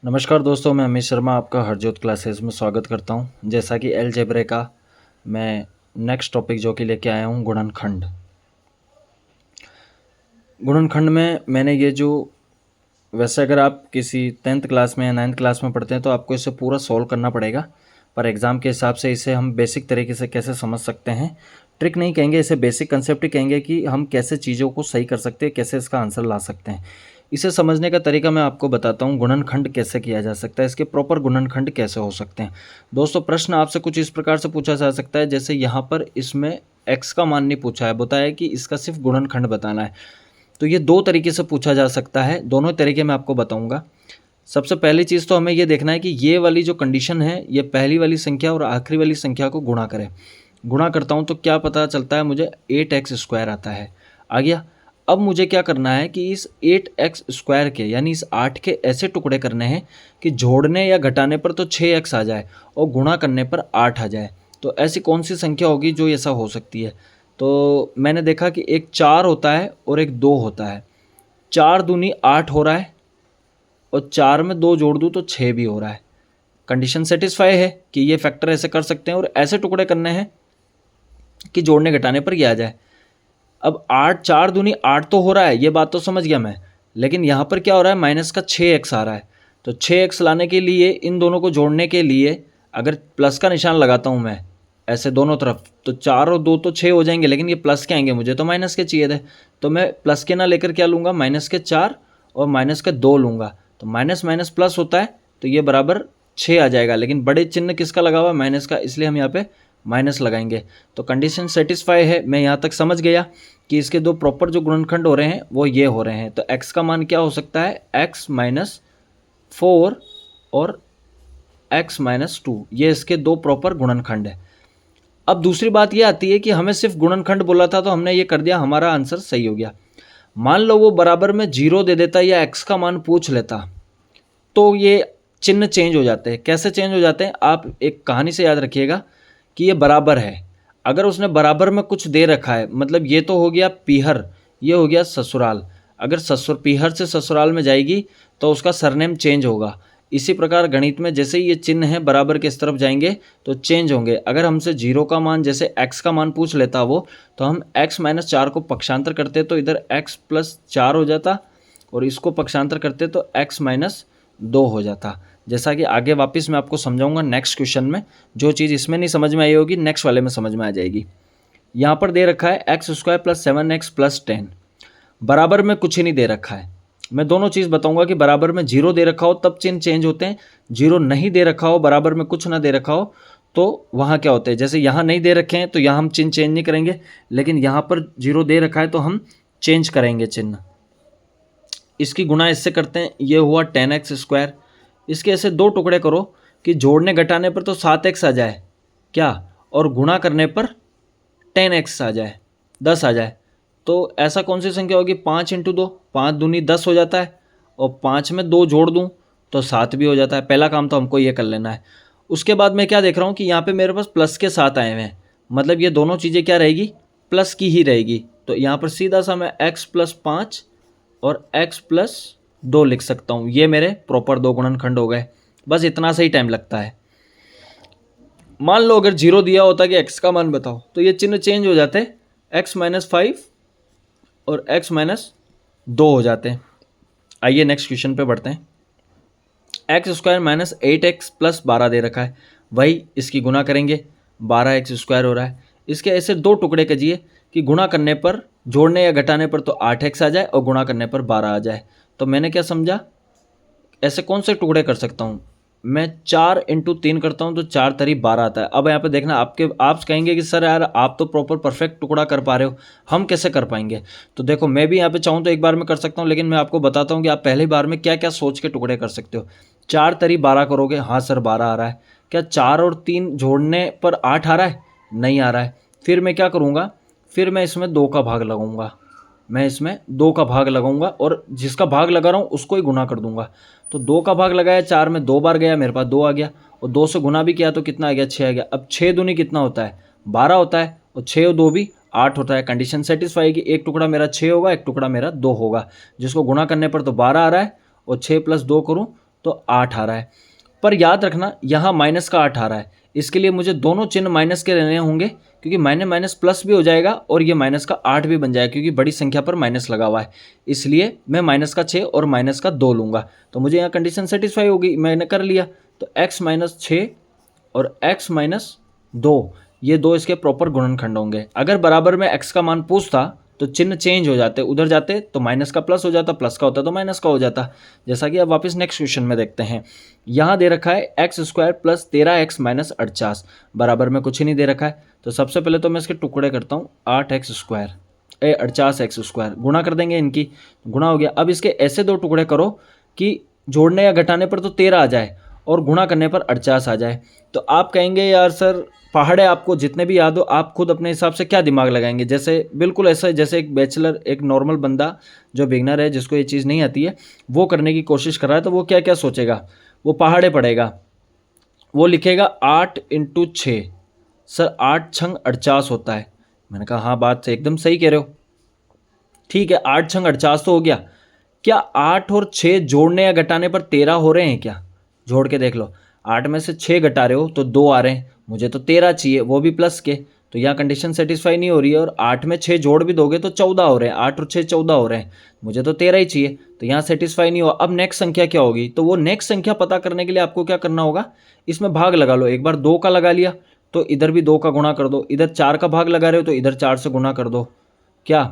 नमस्कार दोस्तों, मैं अमित शर्मा आपका हरजोत क्लासेस में स्वागत करता हूं। जैसा कि अलजेब्रा का मैं नेक्स्ट टॉपिक जो कि लेके आया हूं, गुणनखंड। गुणनखंड में मैंने ये जो वैसे अगर आप किसी 10th क्लास में या 9th क्लास में पढ़ते हैं तो आपको इसे पूरा सॉल्व करना पड़ेगा, पर एग्ज़ाम के हिसाब से इसे हम बेसिक तरीके से कैसे समझ सकते हैं, ट्रिक नहीं कहेंगे, इसे बेसिक कंसेप्ट ही कहेंगे कि हम कैसे चीज़ों को सही कर सकते हैं, कैसे इसका आंसर ला सकते हैं। इसे समझने का तरीका मैं आपको बताता हूँ। गुणनखंड कैसे किया जा सकता है, इसके प्रॉपर गुणनखंड कैसे हो सकते हैं। दोस्तों, प्रश्न आपसे कुछ इस प्रकार से पूछा जा सकता है, जैसे यहाँ पर इसमें x का मान नहीं पूछा है, बताया है कि इसका सिर्फ गुणनखंड बताना है। तो ये दो तरीके से पूछा जा सकता है, दोनों तरीके मैं आपको बताऊंगा। सबसे पहली चीज़ तो हमें ये देखना है कि ये वाली जो कंडीशन है, ये पहली वाली संख्या और आखिरी वाली संख्या को गुणा करें। गुणा करता हूँ तो क्या पता चलता है, मुझे 8x² आता है। आ गया। अब मुझे क्या करना है कि इस 8x² के यानी इस 8 के ऐसे टुकड़े करने हैं कि जोड़ने या घटाने पर तो 6x आ जाए और गुणा करने पर 8 आ जाए। तो ऐसी कौन सी संख्या होगी जो ऐसा हो सकती है? तो मैंने देखा कि एक 4 होता है और एक 2 होता है। 4 दूनी 8 हो रहा है और 4 में 2 जोड़ दूँ तो 6 भी हो रहा है। कंडीशन सेटिस्फाई है कि ये फैक्टर ऐसे कर सकते हैं और ऐसे टुकड़े करने हैं कि जोड़ने घटाने पर ये आ जाए। अब 8 4 दूनी 8 तो हो रहा है, ये बात तो समझ गया मैं, लेकिन यहाँ पर क्या हो रहा है, माइनस का 6x आ रहा है। तो 6x लाने के लिए, इन दोनों को जोड़ने के लिए अगर प्लस का निशान लगाता हूँ मैं ऐसे दोनों तरफ, तो 4 और 2 तो 6 हो जाएंगे, लेकिन ये प्लस के आएंगे, मुझे तो माइनस के चाहिए थे। तो मैं प्लस के ना लेकर क्या लूँगा, माइनस के 4 और माइनस के 2 लूँगा। तो माइनस माइनस प्लस होता है, तो ये बराबर 6 आ जाएगा, लेकिन बड़े चिन्ह किसका लगा हुआ है, माइनस का, इसलिए हम यहाँ पे माइनस लगाएंगे। तो कंडीशन सेटिस्फाई है, मैं यहाँ तक समझ गया कि इसके दो प्रॉपर जो गुणनखंड हो रहे हैं वो ये हो रहे हैं। तो x का मान क्या हो सकता है, x-4 और x-2, ये इसके दो प्रॉपर गुणनखंड है। अब दूसरी बात ये आती है कि हमें सिर्फ गुणनखंड बोला था तो हमने ये कर दिया, हमारा आंसर सही हो गया। मान लो वो बराबर में 0 दे देता या x का मान पूछ लेता, तो ये चिन्ह चेंज हो जाते हैं। कैसे चेंज हो जाते हैं, आप एक कहानी से याद रखिएगा कि ये बराबर है। अगर उसने बराबर में कुछ दे रखा है, मतलब ये तो हो गया पीहर, ये हो गया ससुराल। अगर पीहर से ससुराल में जाएगी तो उसका सरनेम चेंज होगा। इसी प्रकार गणित में जैसे ही ये चिन्ह है बराबर के इस तरफ जाएंगे तो चेंज होंगे। अगर हमसे 0 का मान, जैसे x का मान पूछ लेता वो, तो हम x-4 को पक्षांतर करते तो इधर x+4 हो जाता, और इसको पक्षांतर करते तो x-2 हो जाता। जैसा कि आगे वापस मैं आपको समझाऊंगा नेक्स्ट क्वेश्चन में। जो चीज़ इसमें नहीं समझ में आई होगी नेक्स्ट वाले में समझ में आ जाएगी। यहाँ पर दे रखा है x² + 7x + 10, बराबर में कुछ ही नहीं दे रखा है। मैं दोनों चीज़ बताऊंगा कि बराबर में 0 दे रखा हो तब चिन्ह चेंज होते हैं, 0 नहीं दे रखा हो, बराबर में कुछ ना दे रखा हो तो वहाँ क्या होते हैं। जैसे यहाँ नहीं दे रखे हैं तो यहाँ हम चिन्ह चेंज नहीं करेंगे, लेकिन यहाँ पर 0 दे रखा है तो हम चेंज करेंगे चिन्ह। इसकी गुणा इससे करते हैं, ये हुआ 10x²। इसके ऐसे दो टुकड़े करो कि जोड़ने घटाने पर तो 7x आ जाए क्या, और गुणा करने पर 10x आ जाए, 10 आ जाए। तो ऐसा कौन सी संख्या होगी, 5 × 2, 5 दूनी 10 हो जाता है, और 5 में 2 जोड़ दूँ तो 7 भी हो जाता है। पहला काम तो हमको ये कर लेना है। उसके बाद मैं क्या देख रहा हूँ कि यहाँ पे मेरे पास प्लस के 7 आए हुए हैं, मतलब ये दोनों चीज़ें क्या रहेगी, प्लस की ही रहेगी। तो यहाँ पर सीधा सा मैं x+5 और x+2 लिख सकता हूँ। ये मेरे प्रॉपर दो गुणनखंड हो गए। बस इतना सा ही टाइम लगता है। मान लो अगर 0 दिया होता कि x का मान बताओ, तो ये चिन्ह चेंज हो जाते, x-5 और x-2 हो जाते हैं। आइए नेक्स्ट क्वेश्चन पे बढ़ते हैं। x² - 8x + 12 दे रखा है, वही इसकी गुणा करेंगे, 12x² हो रहा है। इसके ऐसे दो टुकड़े कीजिए कि गुणा करने पर, जोड़ने या घटाने पर तो 8x आ जाए और गुणा करने पर 12 आ जाए। तो मैंने क्या समझा, ऐसे कौन से टुकड़े कर सकता हूँ मैं, 4 × 3 करता हूँ तो 4 × 12 आता है। अब यहाँ पे देखना, आप कहेंगे कि सर यार आप तो प्रॉपर परफेक्ट टुकड़ा कर पा रहे हो, हम कैसे कर पाएंगे। तो देखो, मैं भी यहाँ पे चाहूँ तो एक बार में कर सकता हूँ, लेकिन मैं आपको बताता हूँ कि आप पहली बार में क्या क्या सोच के टुकड़े कर सकते हो। 4 × 12 करोगे, हाँ सर 12 आ रहा है। क्या 4 और 3 जोड़ने पर 8 आ रहा है, नहीं आ रहा है। फिर मैं क्या करूँगा, फिर मैं इसमें 2 का भाग लगाऊंगा, मैं इसमें 2 का भाग लगाऊंगा और जिसका भाग लगा रहा हूँ उसको ही गुना कर दूंगा। तो 2 का भाग लगाया, 4 में 2 बार गया, मेरे पास 2 आ गया, और 2 से गुना भी किया तो कितना आ गया, 6 आ गया। अब 6 दूनी कितना होता है, 12 होता है, और 6 और 2 भी 8 होता है। कंडीशन सेटिस्फाई कि एक टुकड़ा मेरा 6 होगा, एक टुकड़ा मेरा 2 होगा। जिसको गुणा करने पर तो 12 आ रहा है, और 6 + 2 करूँ तो 8 आ रहा है। पर याद रखना यहाँ माइनस का 8 आ रहा है, इसके लिए मुझे दोनों चिन्ह माइनस के रहने होंगे, क्योंकि माइनस माइनस प्लस भी हो जाएगा और ये माइनस का 8 भी बन जाएगा, क्योंकि बड़ी संख्या पर माइनस लगा हुआ है। इसलिए मैं माइनस का 6 और माइनस का 2 लूँगा। तो मुझे यहाँ कंडीशन सेटिस्फाई होगी, मैंने कर लिया। तो x माइनस 6 और x माइनस 2, ये दो इसके प्रॉपर गुणनखंड होंगे। अगर बराबर में x का मान पूछता तो चिन्ह चेंज हो जाते, उधर जाते तो माइनस का प्लस हो जाता, प्लस का होता तो माइनस का हो जाता। जैसा कि अब वापस नेक्स्ट क्वेश्चन में देखते हैं। यहाँ दे रखा है x square plus 13x minus 48, बराबर में कुछ ही नहीं दे रखा है। तो सबसे पहले तो मैं इसके टुकड़े करता हूँ, 8x स्क्वायर 48x स्क्वायर, गुणा कर देंगे, इनकी गुणा हो गया। अब इसके ऐसे दो टुकड़े करो कि जोड़ने या घटाने पर तो 13 आ जाए और गुणा करने पर 48 आ जाए। तो आप कहेंगे यार सर पहाड़े आपको जितने भी याद हो, आप खुद अपने हिसाब से क्या दिमाग लगाएंगे, जैसे बिल्कुल ऐसा जैसे एक बैचलर, एक नॉर्मल बंदा जो बिगनर है, जिसको ये चीज़ नहीं आती है, वो करने की कोशिश कर रहा है, तो वो क्या क्या सोचेगा, वो पहाड़े पढ़ेगा, वो लिखेगा 8 × 6, सर 8 छंग 48 होता है। मैंने कहा हाँ बात से एकदम सही कह रहे हो, ठीक है 8 छंग 48 तो हो गया। क्या 8 और 6 जोड़ने या घटाने पर 13 हो रहे हैं क्या? जोड़ के देख लो, 8 में से 6 घटा रहे हो तो 2 आ रहे हैं, मुझे तो 13 चाहिए, वो भी प्लस के। तो यहाँ कंडीशन सेटिस्फाई नहीं हो रही है, और 8 में 6 जोड़ भी दोगे तो 14 हो रहे हैं, 8 और 6 14 हो रहे हैं, मुझे तो 13 ही चाहिए। तो यहाँ सेटिस्फाई नहीं हुआ। अब नेक्स्ट संख्या क्या होगी, तो वो नेक्स्ट संख्या पता करने के लिए आपको क्या करना होगा, इसमें भाग लगा लो। एक बार 2 का लगा लिया तो इधर भी 2 का गुणा कर दो, इधर 4 का भाग लगा रहे हो तो इधर 4 से गुणा कर दो। क्या,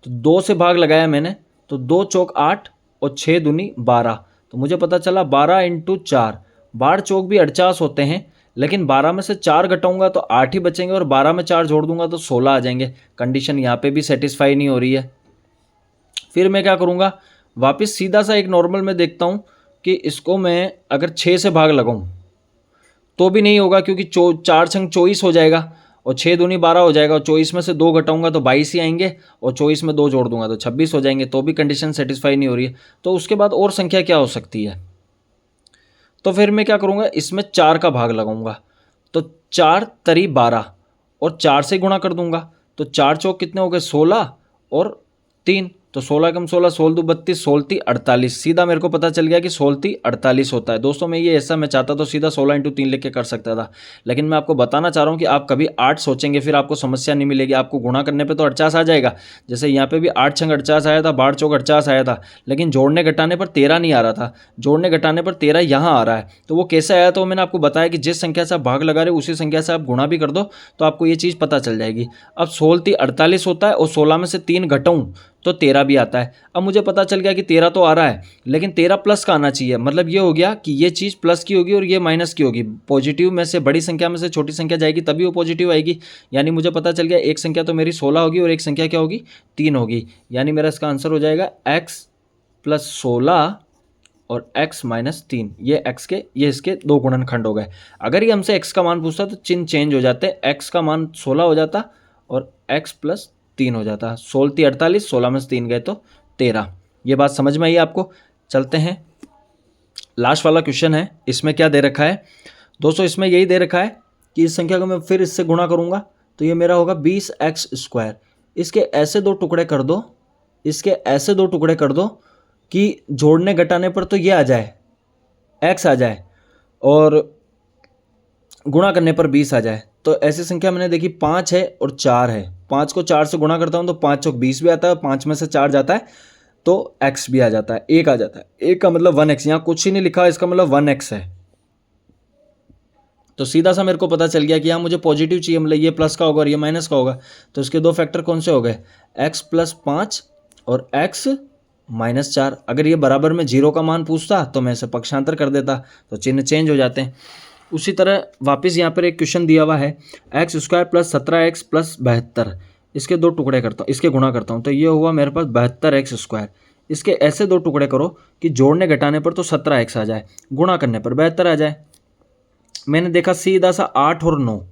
तो 2 से भाग लगाया मैंने, तो 2 चौक 8 और 6 दूनी 12, तो मुझे पता चला 12 × 4, 12 चौक भी 48 होते हैं, लेकिन 12 में से 4 घटाऊंगा तो 8 ही बचेंगे, और 12 में 4 जोड़ दूंगा तो 16 आ जाएंगे। कंडीशन यहाँ पे भी सेटिस्फाई नहीं हो रही है। फिर मैं क्या करूँगा, वापस सीधा सा एक नॉर्मल में देखता हूँ कि इसको मैं अगर 6 से भाग लगाऊँ तो भी नहीं होगा, क्योंकि 4 छंग 24 हो जाएगा और 6 दूनी 12 हो जाएगा, और 24 में से 2 घटाऊंगा तो 22 ही आएंगे, और 24 में 2 जोड़ दूंगा तो 26 हो जाएंगे, तो भी कंडीशन सेटिस्फाई नहीं हो रही है। तो उसके बाद और संख्या क्या हो सकती है, तो फिर मैं क्या करूँगा, इसमें 4 का भाग लगाऊंगा, तो 4 तरी 12 और 4 से गुणा कर दूंगा, तो 4 चौक कितने हो गए 16 और 3, तो 16 कम 16, 16 2 32, 16 3 48, सीधा मेरे को पता चल गया कि 16 3 48 होता है। दोस्तों मैं ये ऐसा मैं चाहता तो सीधा 16 × 3 लिख के कर सकता था, लेकिन मैं आपको बताना चाह रहा हूँ कि आप कभी 8 सोचेंगे फिर आपको समस्या नहीं मिलेगी। आपको गुणा करने पे तो 48 आ जाएगा, जैसे यहाँ पे भी 8 छंग 48 आया था, 12 चौक 48 आया था, लेकिन जोड़ने घटाने पर 13 नहीं आ रहा था, जोड़ने घटाने पर 13 यहाँ आ रहा है। तो वो कैसे आया, तो मैंने आपको बताया कि जिस संख्या से आप भाग लगा रहे हो उसी संख्या से आप गुणा भी कर दो तो आपको ये चीज़ पता चल जाएगी। अब 16 3 48 होता है, और 16 में से 3 घटाऊँ तो 13 भी आता है। अब मुझे पता चल गया कि 13 तो आ रहा है, लेकिन 13 प्लस का आना चाहिए, मतलब ये हो गया कि ये चीज़ प्लस की होगी और ये माइनस की होगी। पॉजिटिव में से बड़ी संख्या में से छोटी संख्या जाएगी तभी वो पॉजिटिव आएगी। यानी मुझे पता चल गया एक संख्या तो मेरी 16 होगी और एक संख्या क्या होगी 3 होगी। यानी मेरा इसका आंसर हो जाएगा x + 16 और x - 3। ये x के ये इसके दो गुणनखंड हो गए। अगर ये हमसे x का मान पूछता तो चिन्ह चेंज हो जाते, x का मान 16 हो जाता और x + 3 हो जाता। 16 3 48, 16 में से 3 गए तो 13। ये बात समझ में आई आपको? चलते हैं, लास्ट वाला क्वेश्चन है। इसमें क्या दे रखा है दोस्तों, इसमें यही दे रखा है कि इस संख्या को मैं फिर इससे गुणा करूंगा तो ये मेरा होगा 20x²। इसके ऐसे दो टुकड़े कर दो, इसके ऐसे दो टुकड़े कर दो कि जोड़ने घटाने पर तो ये आ जाए x आ जाए और गुणा करने पर 20 आ जाए। तो ऐसी संख्या मैंने देखी 5 है और 4 है। 5 को 4 से गुणा करता हूँ तो 5 चौक 20 भी आता है, 5 में से 4 जाता है तो x भी आ जाता है, 1 आ जाता है। 1 का मतलब 1x, यहाँ कुछ ही नहीं लिखा, इसका मतलब 1x है। तो सीधा सा मेरे को पता चल गया कि यहाँ मुझे पॉजिटिव चाहिए, मतलब ये प्लस का होगा और ये माइनस का होगा। तो इसके दो फैक्टर कौन से हो गए, x + 5 और x - 4। अगर ये बराबर में 0 का मान पूछता तो मैं इसे पक्षांतर कर देता, तो चिन्ह चेंज हो जाते हैं। उसी तरह वापस यहाँ पर एक क्वेश्चन दिया हुआ है, x² + 17x + 72। इसके दो टुकड़े करता हूँ, इसके गुणा करता हूँ तो ये हुआ मेरे पास 72x²। इसके ऐसे दो टुकड़े करो कि जोड़ने घटाने पर तो 17x आ जाए, गुणा करने पर 72 आ जाए। मैंने देखा सीधा सा 8 और 9,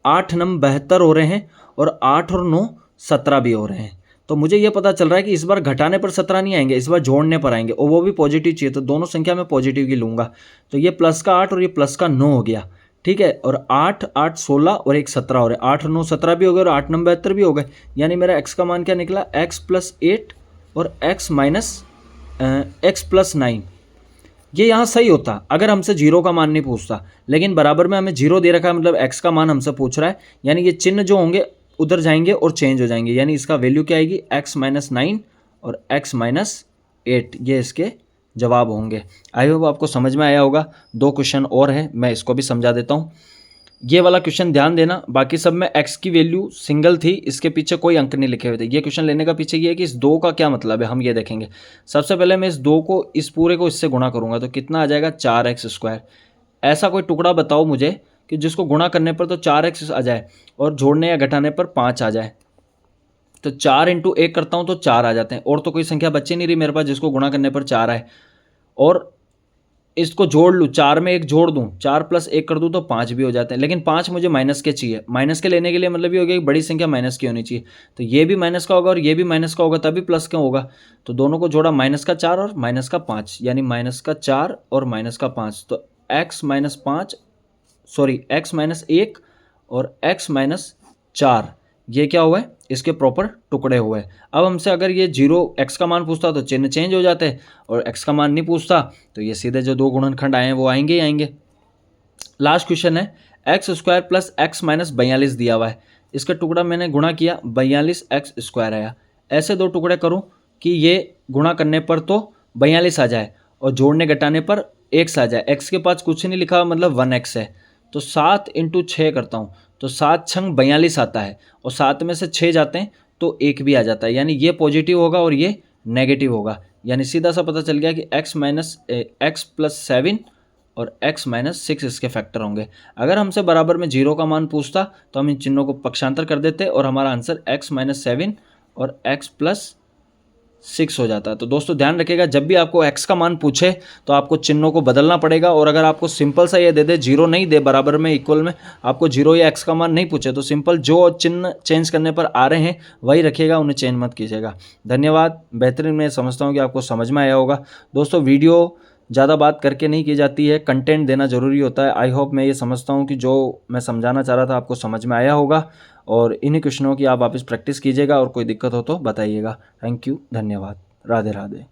8 9 72 हो रहे हैं और 8 और 9 17 भी हो रहे हैं। तो मुझे ये पता चल रहा है कि इस बार घटाने पर 17 नहीं आएंगे, इस बार जोड़ने पर आएंगे, और वो भी पॉजिटिव चाहिए। तो दोनों संख्या में पॉजिटिव की लूँगा, तो ये प्लस का 8 और ये प्लस का 9 हो गया, ठीक है। और 8 8 16 और एक 17 हो रहे, 8 और 9 17 भी हो गए और 8 9 72 भी हो गए। यानी मेरा x का मान क्या निकला, x + 8 और x + 9। ये यहाँ सही होता अगर हमसे जीरो का मान नहीं पूछता, लेकिन बराबर में हमें जीरो दे रखा है, मतलब एक्स का मान हमसे पूछ रहा है, यानी ये चिन्ह जो होंगे उधर जाएंगे और चेंज हो जाएंगे, यानी इसका वैल्यू क्या आएगी, एक्स माइनस 9 और एक्स माइनस 8, ये इसके जवाब होंगे। आई होप आपको समझ में आया होगा। 2 क्वेश्चन और है, मैं इसको भी समझा देता हूँ। ये वाला क्वेश्चन ध्यान देना, बाकी सब में x की वैल्यू सिंगल थी, इसके पीछे कोई अंक नहीं लिखे हुए थे। ये क्वेश्चन लेने का पीछे ये है कि इस 2 का क्या मतलब है, हम ये देखेंगे। सबसे पहले मैं इस 2 को, इस पूरे को इससे गुणा करूंगा तो कितना आ जाएगा, 4x²। ऐसा कोई टुकड़ा बताओ मुझे कि जिसको गुणा करने पर तो 4x आ जाए और जोड़ने या घटाने पर 5 आ जाए। तो 4 × 1 करता हूँ तो 4 आ जाते हैं, और तो कोई संख्या बच्ची नहीं रही मेरे पास जिसको गुणा करने पर 4 आए। और इसको जोड़ लूँ, 4 में 1 जोड़ दूँ, 4 + 1 कर दूँ तो 5 भी हो जाते हैं, लेकिन 5 मुझे माइनस के चाहिए। माइनस के लेने के लिए मतलब ये हो गया कि बड़ी संख्या माइनस की होनी चाहिए, तो ये भी माइनस का होगा और ये भी माइनस का होगा, तभी प्लस का होगा। तो दोनों को जोड़ा, -4 और -5, यानी -4 और -5। तो x - 5 सॉरी x - 1 और x - 4 ये क्या हुआ है, इसके प्रॉपर टुकड़े हुए। अब हमसे अगर ये 0 x का मान पूछता तो चिन्ह चेंज हो जाते हैं, और x का मान नहीं पूछता तो ये सीधे जो 2 गुणनखंड आए हैं वो आएंगे ही आएंगे। लास्ट क्वेश्चन है, x² + x - 42 दिया हुआ है, इसका टुकड़ा मैंने गुणा किया, 42x² आया। ऐसे 2 टुकड़े करूँ कि ये गुणा करने पर तो 42 आ जाए और जोड़ने घटाने पर x आ जाए। x के पास कुछ नहीं लिखा, मतलब 1x है, तो 7 × 6 करता हूँ तो 7 × 42 आता है, और 7 में से 6 जाते हैं तो 1 भी आ जाता है, यानी ये पॉजिटिव होगा और ये नेगेटिव होगा। यानी सीधा सा पता चल गया कि x + 7 और x - 6 इसके फैक्टर होंगे। अगर हमसे बराबर में 0 का मान पूछता तो हम इन चिन्हों को पक्षांतर कर देते और हमारा आंसर x - 7 और x + 6 हो जाता है। तो दोस्तों ध्यान रखिएगा, जब भी आपको x का मान पूछे तो आपको चिन्हों को बदलना पड़ेगा, और अगर आपको सिंपल सा ये दे दे, 0 नहीं दे, बराबर में इक्वल में आपको 0 या x का मान नहीं पूछे, तो सिंपल जो चिन्ह चेंज करने पर आ रहे हैं वही रखिएगा, उन्हें चेंज मत कीजिएगा। धन्यवाद। बेहतरीन, मैं समझता हूँ कि आपको समझ में आया होगा। दोस्तों वीडियो ज़्यादा बात करके नहीं की जाती है, कंटेंट देना ज़रूरी होता है। आई होप, मैं ये समझता हूँ कि जो मैं समझाना चाह रहा था आपको समझ में आया होगा, और इन्हीं क्वेश्चनों की आप वापस प्रैक्टिस कीजिएगा, और कोई दिक्कत हो तो बताइएगा। थैंक यू, धन्यवाद, राधे राधे।